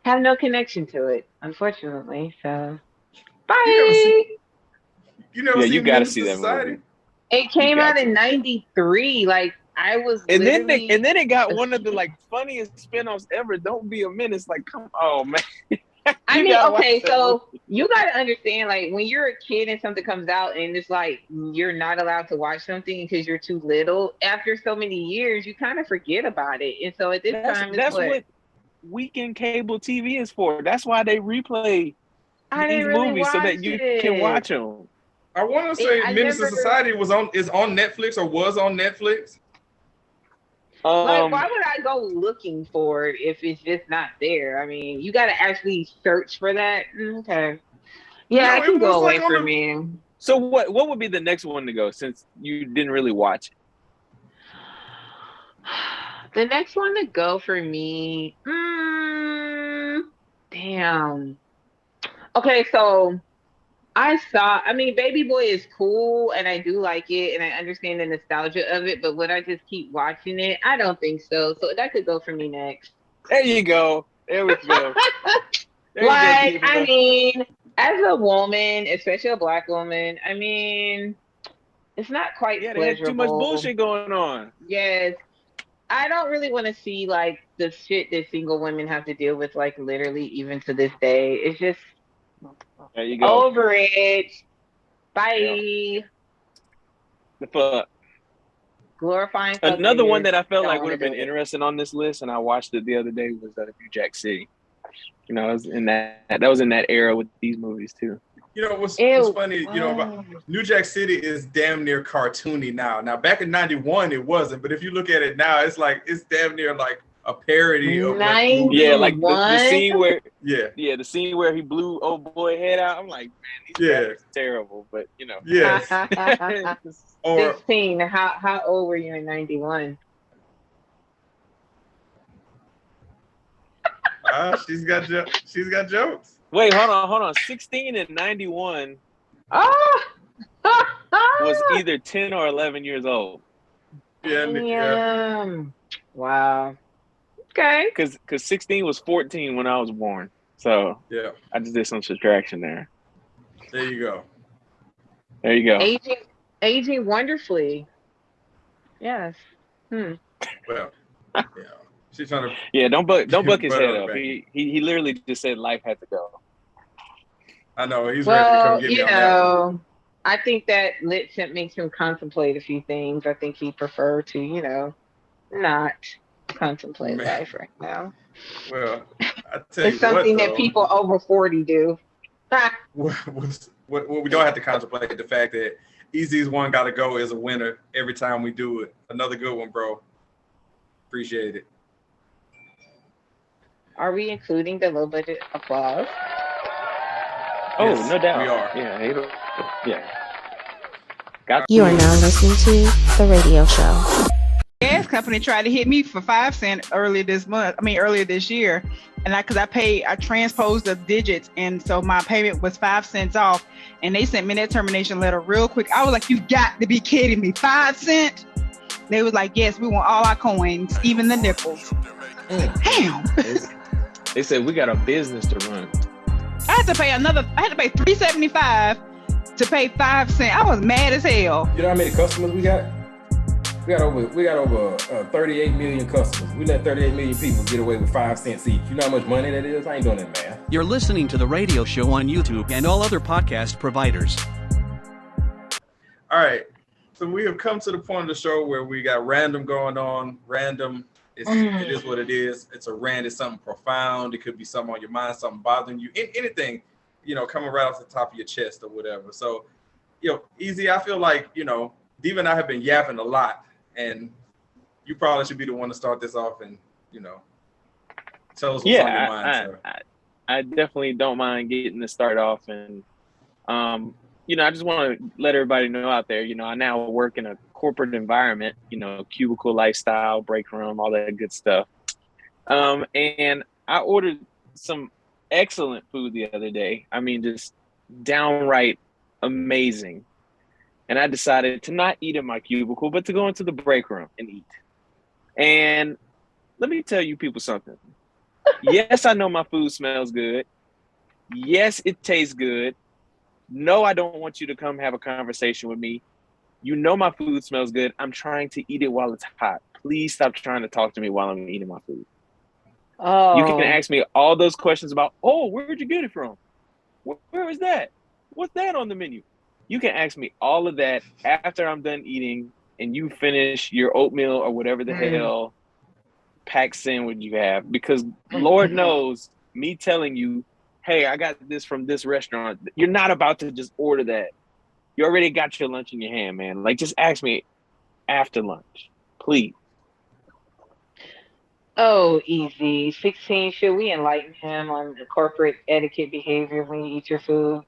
Have no connection to it, unfortunately. So, bye. You never you gotta Menace see to that Society? movie. It came out in '93. Like I was, and then it got one of the funniest spinoffs ever. Don't Be a Menace. Like, come on, man. I mean, okay, so you got to understand, when you're a kid and something comes out and it's you're not allowed to watch something because you're too little, after so many years, you kind of forget about it. And so at this time, that's what weekend cable TV is for. That's why they replay these movies so that you can watch them. I want to say Menace to Society is on Netflix or was on Netflix. Why would I go looking for it if it's just not there? I mean, you got to actually search for that. Okay. Yeah, it can go away from me. So what would be the next one to go since you didn't really watch it? The next one to go for me, damn. Okay, so Baby Boy is cool and I do like it and I understand the nostalgia of it, but would I just keep watching it? I don't think so. So that could go for me next. There you go. There we go. As a woman, especially a Black woman, it's not quite pleasurable. They had too much bullshit going on. Yes. I don't really want to see the shit that single women have to deal with, literally even to this day. It's just there you go. Over it. Bye. Yeah. The fuck. Glorifying. Another one that I felt like would have been interesting on this list, and I watched it the other day, was New Jack City. It was in that was in that era with these movies too. What's funny, about New Jack City is damn near cartoony now. Now back in '91 it wasn't, but if you look at it now, it's damn near a parody of the scene where the scene where he blew old boy head out. I'm like, man, these guys are terrible, but Yes. 16. How old were you in '91? She's got jokes. Wait, hold on. 16 and 91 was either 10 or 11 years old. Yeah. Wow. Okay. Because 16 was 14 when I was born. So I just did some subtraction there. There you go. Aging wonderfully. Yes. Well, yeah. She's trying to. Yeah, don't buck his head up. He literally just said life had to go. I know he's ready to come get me on that one. I think that lit tip makes him contemplate a few things. I think he prefer to, not contemplate Man, life right now. well, I tell It's you what something that though, people over 40 do. what we don't have to contemplate the fact that Easy's one got to go as a winner every time we do it. Another good one, bro. Appreciate it. Are we including the low budget applause? Oh, Yes, no doubt. we are. Yeah. Got You are now listening to The Radio Show. Gas company tried to hit me for 5 cents earlier this year. And I transposed the digits. And so my payment was 5 cents off. And they sent me that termination letter real quick. I was like, you got to be kidding me. 5 cents? They was like, yes, we want all our coins, even the nipples. Damn. They said we got a business to run. I had to pay $3.75 to pay 5 cents. I was mad as hell. You know how many customers we got? We got over 38 million customers. We let 38 million people get away with 5 cents each. You know how much money that is? I ain't doing that, man. You're listening to The Radio Show on YouTube and all other podcast providers. All right. So we have come to the point of the show where we got random going on. Random. It is what it is. It's a rant. It's something profound. It could be something on your mind, something bothering you. Anything, coming right off the top of your chest or whatever. So, Easy, I feel like, Diva and I have been yapping a lot. And you probably should be the one to start this off and, tell us what's on your mind. I definitely don't mind getting this start off. And, I just want to let everybody know out there, I now work in a corporate environment, cubicle lifestyle, break room, all that good stuff. And I ordered some excellent food the other day. I mean, just downright amazing. And I decided to not eat in my cubicle, but to go into the break room and eat. And let me tell you people something. Yes, I know my food smells good. Yes, it tastes good. No, I don't want you to come have a conversation with me. You know my food smells good. I'm trying to eat it while it's hot. Please stop trying to talk to me while I'm eating my food. Oh. You can ask me all those questions about, where'd you get it from? Where is that? What's that on the menu? You can ask me all of that after I'm done eating and you finish your oatmeal or whatever the hell packed sandwich you have. Because Lord knows, me telling you, hey, I got this from this restaurant, you're not about to just order that. You already got your lunch in your hand, man. Like, just ask me after lunch, please. Oh, Easy. 16, should we enlighten him on the corporate etiquette behavior when you eat your food?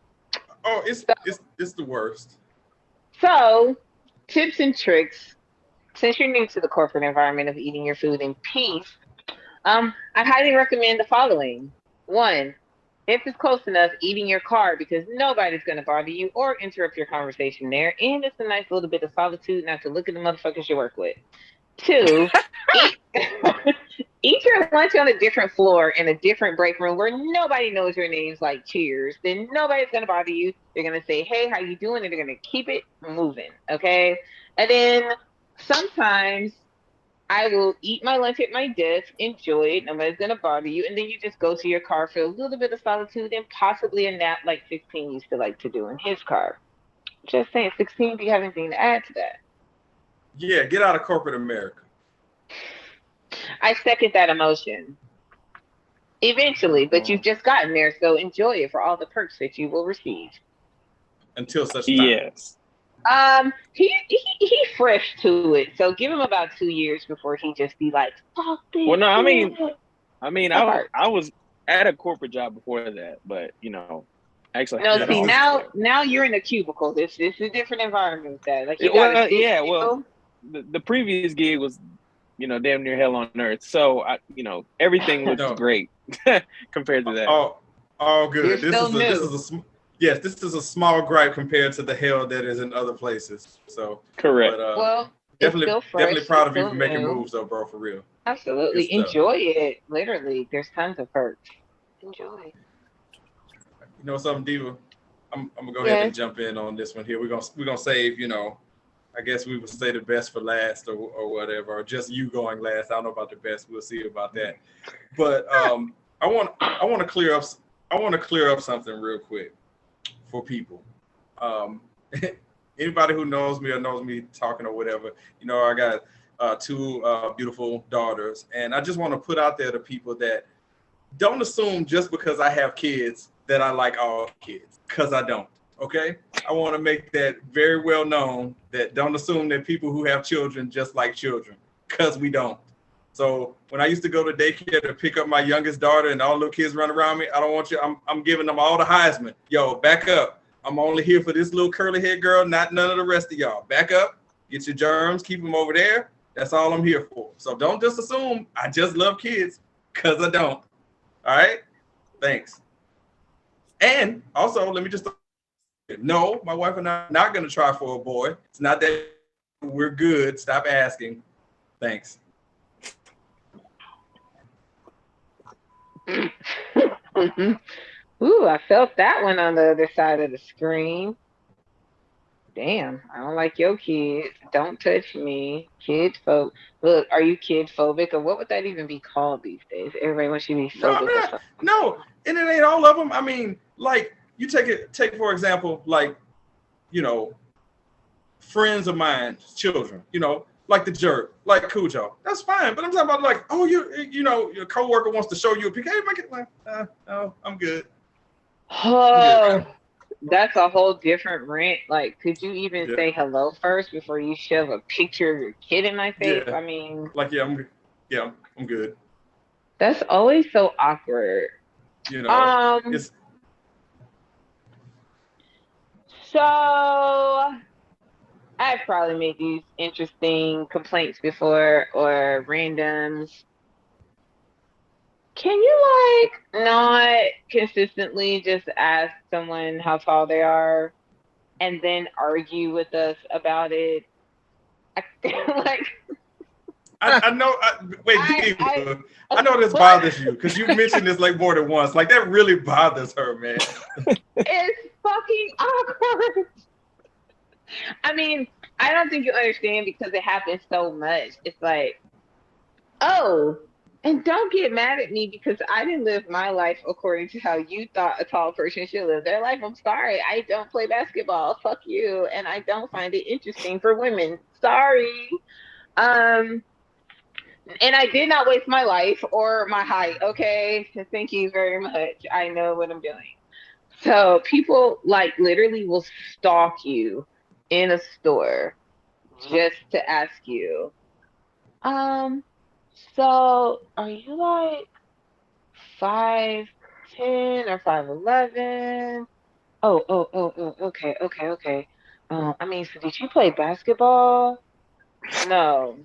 Oh, it's the worst. So, tips and tricks. Since you're new to the corporate environment of eating your food in peace, I highly recommend the following. 1, if it's close enough, eat in your car because nobody's going to bother you or interrupt your conversation there. And it's a nice little bit of solitude not to look at the motherfuckers you work with. 2, eat your lunch on a different floor in a different break room where nobody knows your names like Cheers. Then nobody's going to bother you. They're going to say, hey, how you doing? And they're going to keep it moving, okay? And then sometimes I will eat my lunch at my desk, enjoy it, nobody's going to bother you, and then you just go to your car for a little bit of solitude and possibly a nap like 16 used to like to do in his car. Just saying, 16, do you have anything to add to that? Yeah, get out of corporate America. I second that emotion. Eventually, but you've just gotten there, so enjoy it for all the perks that you will receive. Until such time. Yes. He fresh to it, so give him about 2 years before he just be like, fuck this. Well, no, I mean, I was at a corporate job before that, but actually. No, see, now you're in a cubicle. This is a different environment. That the previous gig was, damn near hell on earth. So everything was great compared to that. Oh, good. This is a small gripe compared to the hell that is in other places. So correct. Well, definitely proud of you for making moves, though, bro. For real. Absolutely, enjoy it. Literally, there's tons of perks. Enjoy. You know something, Diva? I'm gonna go ahead and jump in on this one here. We're gonna save. I guess we would say the best for last, or whatever, or just you going last. I don't know about the best. We'll see about that. But I want to clear up something real quick. for people. Anybody who knows me or knows me talking or whatever, you know, I got 2 beautiful daughters, and I just want to put out there to people that don't assume just because I have kids that I like all kids, because I don't. Okay, I want to make that very well known, that don't assume that people who have children just like children, because we don't. So when I used to go to daycare to pick up my youngest daughter and all little kids run around me, I don't want you, I'm giving them all the Heisman. Yo, back up. I'm only here for this little curly head girl, not none of the rest of y'all. Back up, get your germs, keep them over there. That's all I'm here for. So don't just assume I just love kids, because I don't. All right, thanks. And also, let me just, no, my wife and I are not going to try for a boy. It's not that we're good. Stop asking. Thanks. Ooh, I felt that one on the other side of the screen. Damn, I don't like your kids. Don't touch me. Kid phobic. Look, are you kid phobic, or what would that even be called these days? Everybody wants you to be phobic. No, and it ain't all of them. I mean, like, you take for example, like, you know, friends of mine, children, you know, like the jerk, like Cujo. That's fine, but I'm talking about like, oh, you know, your coworker wants to show you a picture. Hey, make it like, no, I'm good. Oh, that's a whole different rant. Like, could you even say hello first before you shove a picture of your kid in my face? Yeah. I mean, like, I'm good. That's always so awkward. You know, So I've probably made these interesting complaints before, or randoms. Can you like not consistently just ask someone how tall they are and then argue with us about it? I feel like I know. I know this bothers you because you mentioned this like more than once. Like, that really bothers her, man. It's fucking awkward. I mean, I don't think you understand because it happens so much. It's like, oh, and don't get mad at me because I didn't live my life according to how you thought a tall person should live their life. I'm sorry. I don't play basketball. Fuck you. And I don't find it interesting for women. Sorry. And I did not waste my life or my height, okay? Thank you very much. I know what I'm doing. So people like literally will stalk you in a store just to ask you, so are you like 5'10" or 5'11"? Oh, okay. I mean, so did you play basketball? No.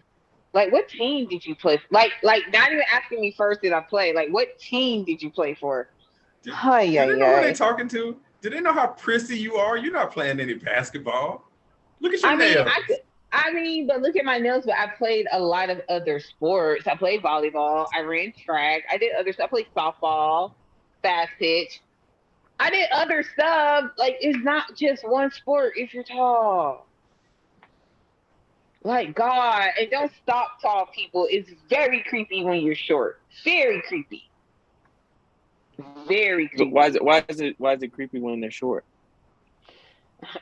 Like, what team did you play? Like, not even asking me first, did I play? Like, what team did you play for? Do they know who they're talking to? Do they know how prissy you are? You're not playing any basketball. Look at your nails. But look at my nails. But I played a lot of other sports. I played volleyball. I ran track. I did other stuff. I played softball, fast pitch. I did other stuff. Like, it's not just one sport if you're tall. Like, God, and don't stop tall people. It's very creepy when you're short. Very creepy. Very creepy. Why is it creepy when they're short?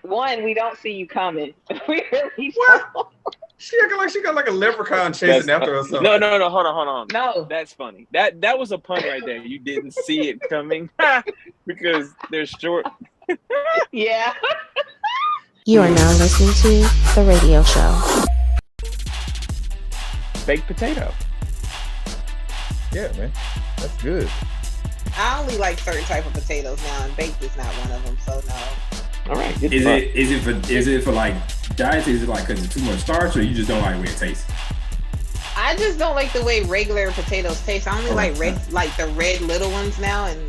One, we don't see you coming. We really what? She acting like she got like a leprechaun chasing after her or something. No, hold on. No. That's funny. That was a pun right there. You didn't see it coming because they're short. Yeah. You are now listening to The Radio Show. Baked potato. Yeah, man. That's good. I only like certain type of potatoes now, and baked is not one of them, so no. All right. Is it for like diet? Is it like because it's too much starch, or you just don't like the way it tastes? I just don't like the way regular potatoes taste. I only like the red little ones now, and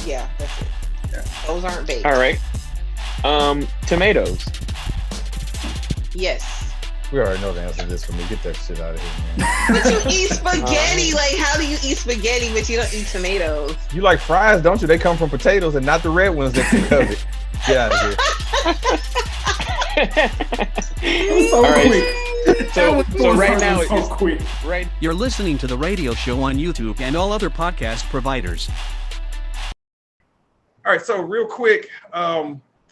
yeah, that's it. Yeah. Those aren't baked. All right. Tomatoes. Yes. We already know the answer to this for me. Get that shit out of here, man. But you eat spaghetti. Like, how do you eat spaghetti but you don't eat tomatoes? You like fries, don't you? They come from potatoes and not the red ones that you covet. Get out of here. So all quick. So right now it's so quick. Right. You're listening to the radio show on YouTube and all other podcast providers. All right, so real quick,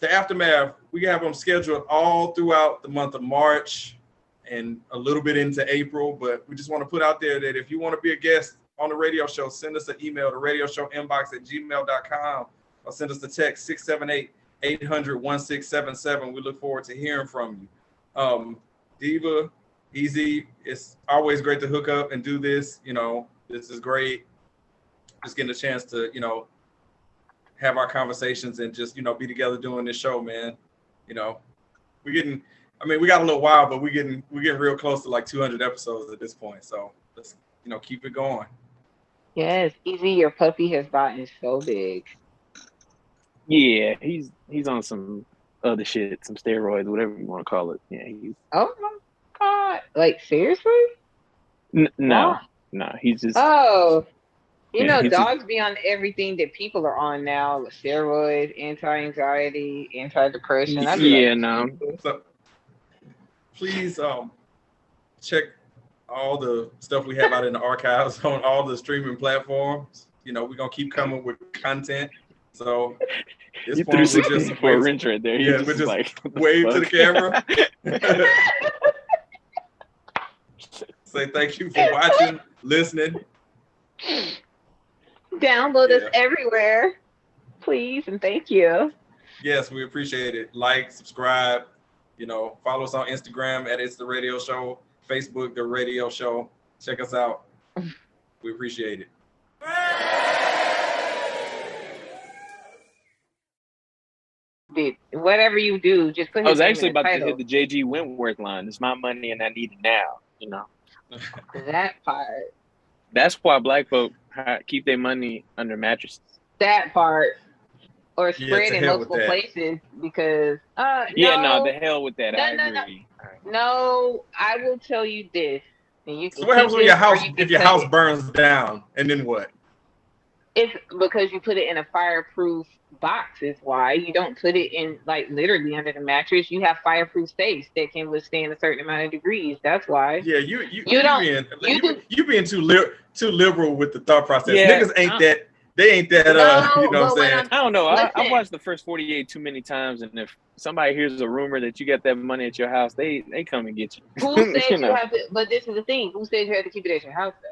the Aftermath, we have them scheduled all throughout the month of March and a little bit into April. But we just want to put out there that if you want to be a guest on the radio show, send us an email to radioshowinbox@gmail.com or send us a text 678-800-1677. We look forward to hearing from you. Diva, Easy, it's always great to hook up and do this. You know, this is great. Just getting a chance to, you know, have our conversations and just, you know, be together doing this show, man. You know, we got a little while, but we're getting real close to like 200 episodes at this point. So let's, you know, keep it going. Yes, Easy, your puppy has gotten so big. Yeah, he's on some other shit, some steroids, whatever you want to call it. Yeah, he's. Oh my God! Like seriously? No, he's just. Oh, you know, dogs just, be on everything that people are on now: steroids, anti-anxiety, anti-depression. Yeah, no. So please check all the stuff we have out in the archives on all the streaming platforms. You know, we're gonna keep coming with content. So this you point, threw we're just for a wrench right there. Yeah, we're just like, wave to the camera. Say thank you for watching, listening. Download us everywhere, please, and thank you. Yes, we appreciate it. Like, subscribe, you know, follow us on Instagram at It's The Radio Show, Facebook, The Radio Show. Check us out. We appreciate it. Whatever you do, just put. I was actually about to hit the JG Wentworth line. It's my money and I need it now. You know. That part. That's why black folk keep their money under mattresses. That part. Or spread in multiple places because. The hell with that. I agree. No, I will tell you this. And you so what happens when your house if your house burns down and then what? It's because you put it in a fireproof box is why. You don't put it in like literally under the mattress. You have fireproof safes that can withstand a certain amount of degrees. That's why. Yeah, you being too liberal with the thought process. Yeah, niggas ain't that. They ain't that. You know what I'm saying? I don't know. I watched the first 48 too many times, and if somebody hears a rumor that you got that money at your house, they come and get you. Who said you have to? But this is the thing. Who said you have to keep it at your house though?